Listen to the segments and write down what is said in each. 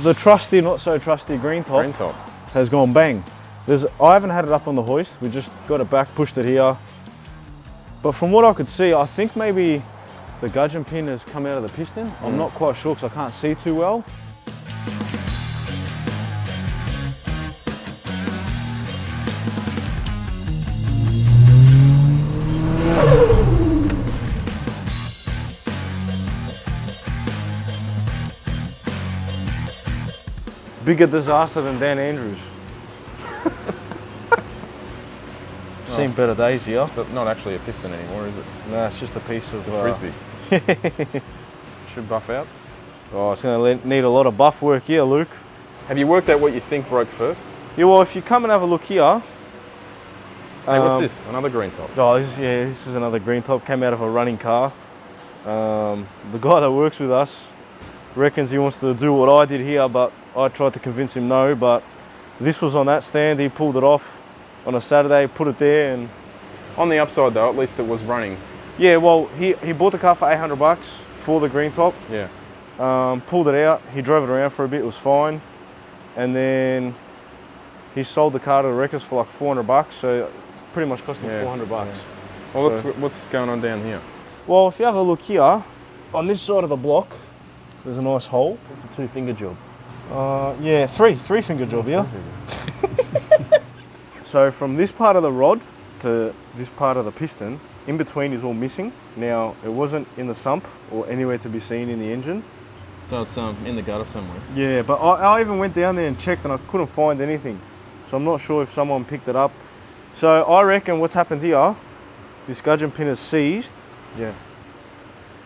the trusty, not so trusty green top has gone bang. I haven't had it up on the hoist, we just got it back, pushed it here. But from what I could see, I think maybe the gudgeon pin has come out of the piston. I'm not quite sure because I can't see too well. Bigger disaster than Dan Andrews. Seen better days here. It's not actually a piston anymore, is it? No, it's just a piece of frisbee. Should buff out. Oh, it's going to need a lot of buff work here, Luke. Have you worked out what you think broke first? Yeah, well, if you come and have a look here. Hey, what's this? Another green top? Oh, this is another green top. Came out of a running car. The guy that works with us reckons he wants to do what I did here, but I tried to convince him no. But this was on that stand. He pulled it off on a Saturday, put it there, and on the upside though, at least it was running. Yeah, well, he bought the car for $800 for the green top. Yeah. Pulled it out. He drove it around for a bit. It was fine, and then he sold the car to the wreckers for like $400. So it pretty much cost him $400. Yeah. Well, so, what's going on down here? Well, if you have a look here, on this side of the block, there's a nice hole. It's a 2-finger job. Yeah, three-finger job here. So from this part of the rod to this part of the piston, in between is all missing. Now, it wasn't in the sump or anywhere to be seen in the engine. So it's in the gutter somewhere? Yeah, but I even went down there and checked and I couldn't find anything. So I'm not sure if someone picked it up. So I reckon what's happened here, this gudgeon pin is seized. Yeah.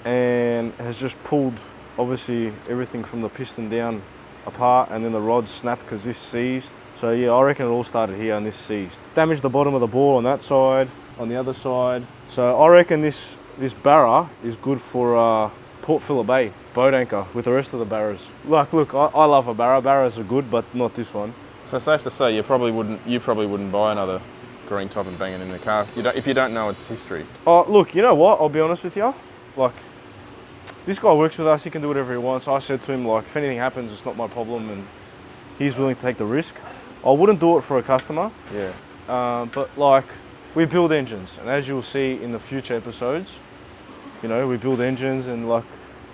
And has just pulled, obviously, everything from the piston down apart, and then the rod snapped because this seized. So yeah, I reckon it all started here and this seized. Damaged the bottom of the bore on that side, on the other side. So I reckon this barra is good for Port Phillip Bay boat anchor with the rest of the barras. Like, look, I love a barra. Barras are good, but not this one. So safe to say, you probably wouldn't buy another green top and bang it in the car if you don't know its history. Oh, look, you know what? I'll be honest with you. Like, this guy works with us. He can do whatever he wants. I said to him, like, if anything happens, it's not my problem, and he's willing to take the risk. I wouldn't do it for a customer. Yeah. But like, we build engines, and as you'll see in the future episodes, you know, we build engines and like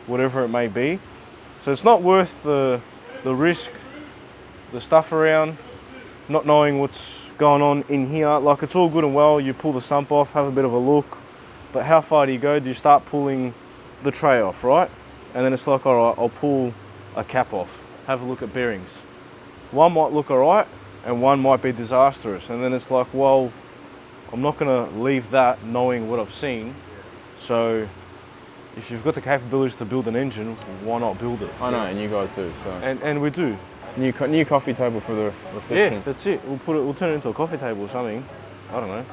whatever it may be. So it's not worth the risk, the stuff around, not knowing what's going on in here. Like, it's all good and well, you pull the sump off, have a bit of a look, but how far do you go? Do you start pulling the tray off, right? And then it's like, all right, I'll pull a cap off, have a look at bearings. One might look all right, and one might be disastrous. And then it's like, well, I'm not gonna leave that knowing what I've seen. So if you've got the capabilities to build an engine, why not build it? I know, and you guys do, so. And we do. New coffee table for the reception. Yeah, that's it. We'll turn it into a coffee table or something. I don't know.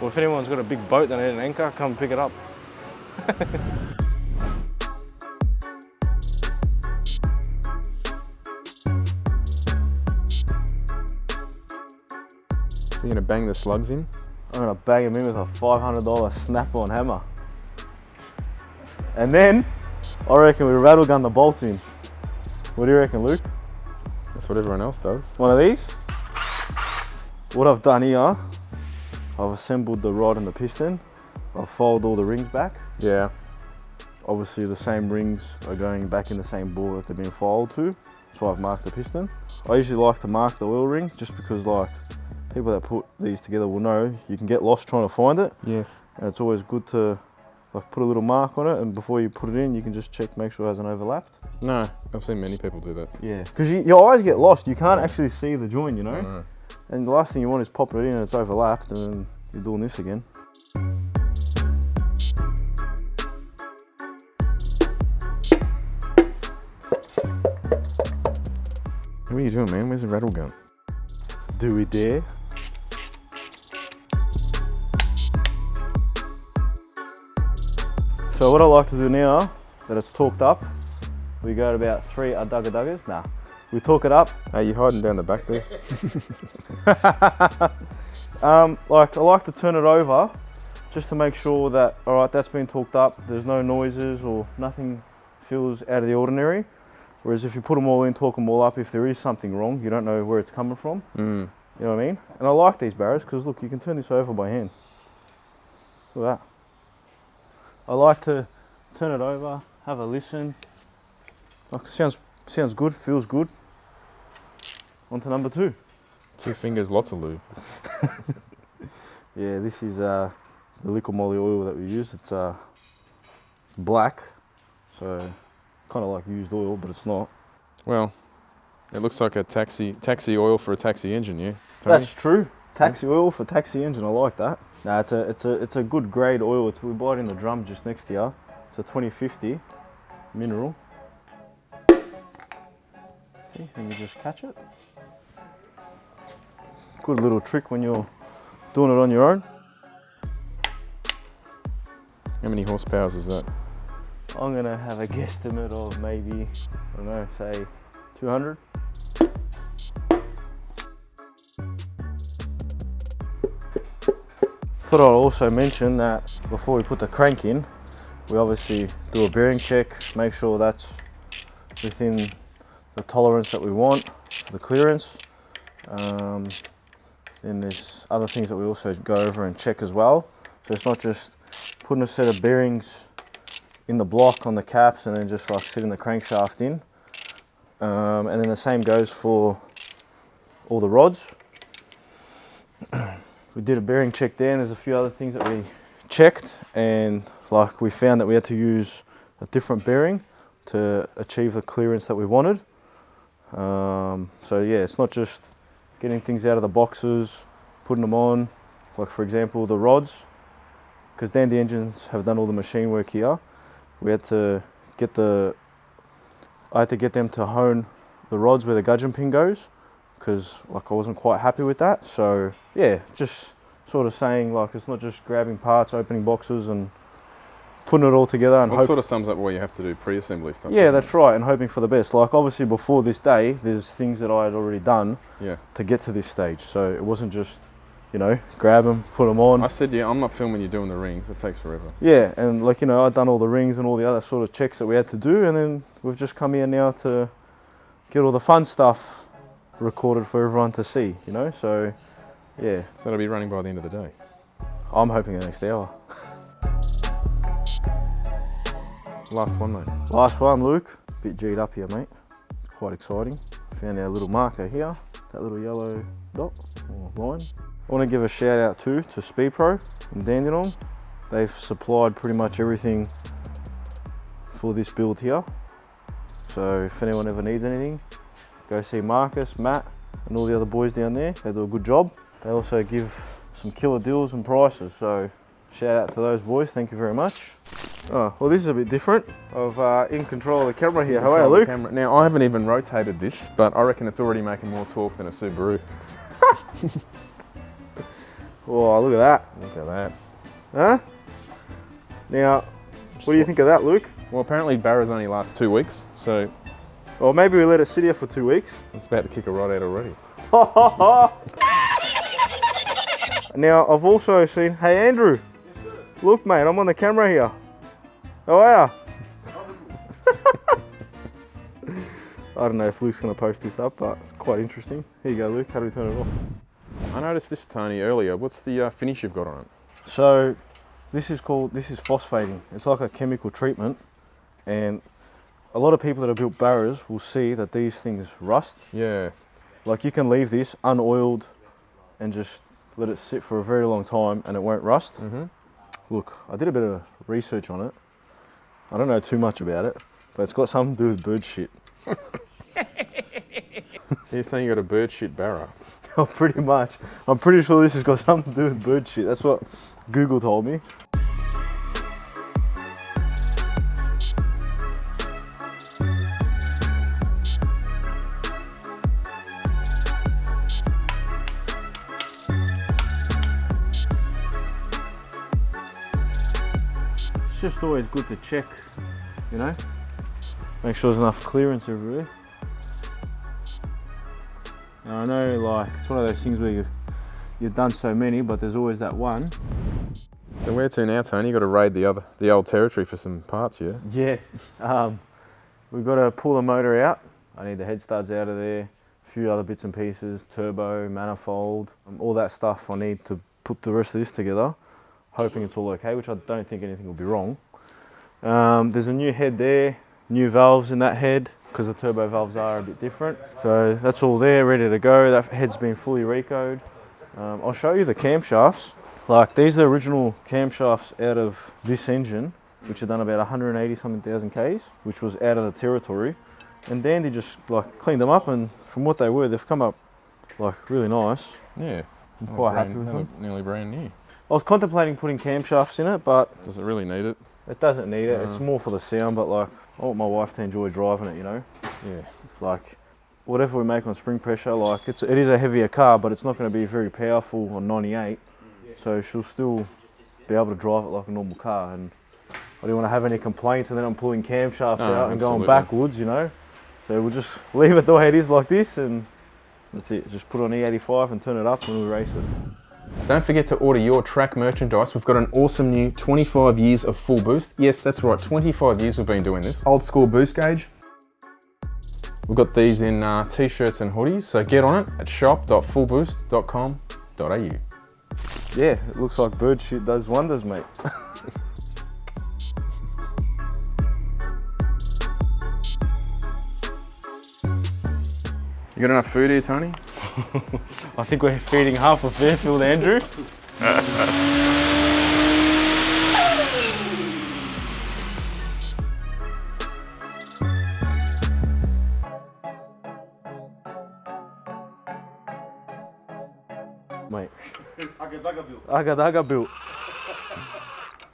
Or if anyone's got a big boat that need an anchor, come pick it up. You're gonna bang the slugs in? I'm gonna bang them in with a $500 snap-on hammer. And then, I reckon we rattle gun the bolts in. What do you reckon, Luke? That's what everyone else does. One of these? What I've done here, I've assembled the rod and the piston. I've folded all the rings back. Yeah. Obviously the same rings are going back in the same bore that they've been filed to. That's why I've marked the piston. I usually like to mark the oil ring just because, like, people that put these together will know you can get lost trying to find it. Yes. And it's always good to like put a little mark on it, and before you put it in, you can just check, make sure it hasn't overlapped. No, I've seen many people do that. Yeah, because your eyes get lost. You can't actually see the join, you know? No. And the last thing you want is popping it in and it's overlapped, and then you're doing this again. What are you doing, man? Where's the rattle gun? Do we dare? So what I like to do now that it's torqued up, we go to about 3 duggas. Nah, we torque it up. Are you hiding down the back there? Like, I like to turn it over just to make sure that, all right, that's been torqued up. There's no noises or nothing feels out of the ordinary. Whereas if you put them all in, torque them all up, if there is something wrong, you don't know where it's coming from. Mm. You know what I mean? And I like these barrows because look, you can turn this over by hand. Look at that. I like to turn it over, have a listen. Like, sounds good, feels good. On to number 2. 2 fingers, lots of lube. Yeah, this is the liquid moly oil that we use. It's black, so kind of like used oil, but it's not. Well, it looks like a taxi oil for a taxi engine, yeah, Tony? That's true. Taxi oil for taxi engine. I like that. No, it's a good grade oil. We buy it in the drum just next to you. It's a 2050 mineral. See, and you just catch it. Good little trick when you're doing it on your own. How many horsepower is that? I'm gonna have a guesstimate of maybe, I don't know, say 200. Thought I'd also mention that before we put the crank in, we obviously do a bearing check, make sure that's within the tolerance that we want for the clearance. Then there's other things that we also go over and check as well. So it's not just putting a set of bearings in the block on the caps and then just like sitting the crankshaft in. And then the same goes for all the rods. We did a bearing check there, and there's a few other things that we checked, and like we found that we had to use a different bearing to achieve the clearance that we wanted. So yeah, it's not just getting things out of the boxes, putting them on. Like for example, the rods, because Dandy Engines have done all the machine work here. We had to I had to get them to hone the rods where the gudgeon pin goes, because like I wasn't quite happy with that. So yeah, just sort of saying like it's not just grabbing parts, opening boxes and putting it all together and Well, it sort of sums up what you have to do pre-assembly stuff. yeah, that's right, and hoping for the best. Like obviously before this day, there's things that I had already done to get to this stage. So it wasn't just, you know, grab them, put them on. I said, yeah, I'm not filming you doing the rings. It takes forever. Yeah, and like, you know, I'd done all the rings and all the other sort of checks that we had to do, and then we've just come here now to get all the fun stuff recorded for everyone to see, you know, so yeah. So it'll be running by the end of the day. I'm hoping the next hour. Last one, mate. Last one, Luke. Bit G'd up here, mate. It's quite exciting. Found our little marker here, that little yellow dot or line. I want to give a shout out to Speed Pro in Dandenong. They've supplied pretty much everything for this build here. So if anyone ever needs anything, go see Marcus, Matt, and all the other boys down there. They do a good job. They also give some killer deals and prices. So shout out to those boys. Thank you very much. Oh, well, this is a bit different. I'm in control of the camera here. How are you, Luke? Now, I haven't even rotated this, but I reckon it's already making more torque than a Subaru. Oh, look at that. Look at that. Huh? Now, what do you think of that, Luke? Well, apparently Barras only lasts 2 weeks, so Well, maybe we let it sit here for 2 weeks. it's about to kick a rod out already. Now, I've also seen, hey Andrew, yes, sir. Look mate, I'm on the camera here. How are you? I don't know if Luke's going to post this up, but it's quite interesting. Here you go, Luke, how do we turn it off? I noticed this, Tony, earlier. What's the finish you've got on it? So, this is phosphating. It's like a chemical treatment, and a lot of people that have built Barras will see that these things rust. Yeah. Like you can leave this unoiled and just let it sit for a very long time and it won't rust. Mm-hmm. Look, I did a bit of research on it. I don't know too much about it, but it's got something to do with bird shit. So you're saying you got a bird shit Barra? Oh, pretty much. I'm pretty sure this has got something to do with bird shit. That's what Google told me. It's just always good to check, you know, make sure there's enough clearance everywhere. Now I know, like, it's one of those things where you've done so many, but there's always that one. So where to now, Tony? You got to raid the old territory for some parts, yeah? Yeah, we've got to pull the motor out. I need the head studs out of there, a few other bits and pieces, turbo, manifold, all that stuff I need to put the rest of this together, hoping it's all okay, which I don't think anything will be wrong. There's a new head there, new valves in that head, because the turbo valves are a bit different. So that's all there, ready to go. That head's been fully recoed. I'll show you the camshafts. Like, these are the original camshafts out of this engine, which had done about 180 something thousand Ks, which was out of the territory. And Dandy just like cleaned them up, and from what they were, they've come up like really nice. Yeah. I'm quite happy with them. Nearly brand new. I was contemplating putting camshafts in it, but Does it really need it? it doesn't need it. It's more for the sound, but like, I want my wife to enjoy driving it, you know? Yeah. Like, whatever we make on spring pressure, like, it is a heavier car, but it's not going to be very powerful on 98. So she'll still be able to drive it like a normal car. And I don't want to have any complaints, and then I'm pulling camshafts out and going backwards, you know? So we'll just leave it the way it is like this, and that's it. Just put on E85 and turn it up and we'll race it. Don't forget to order your track merchandise. We've got an awesome new 25 years of full boost. Yes, that's right, 25 years we've been doing this. Old school boost gauge. We've got these in t-shirts and hoodies, so get on it at shop.fullboost.com.au. Yeah, it looks like bird shit does wonders, mate. You got enough food here, Tony? I think we're feeding half of Fairfield, Andrew. Mate. Agadaga built.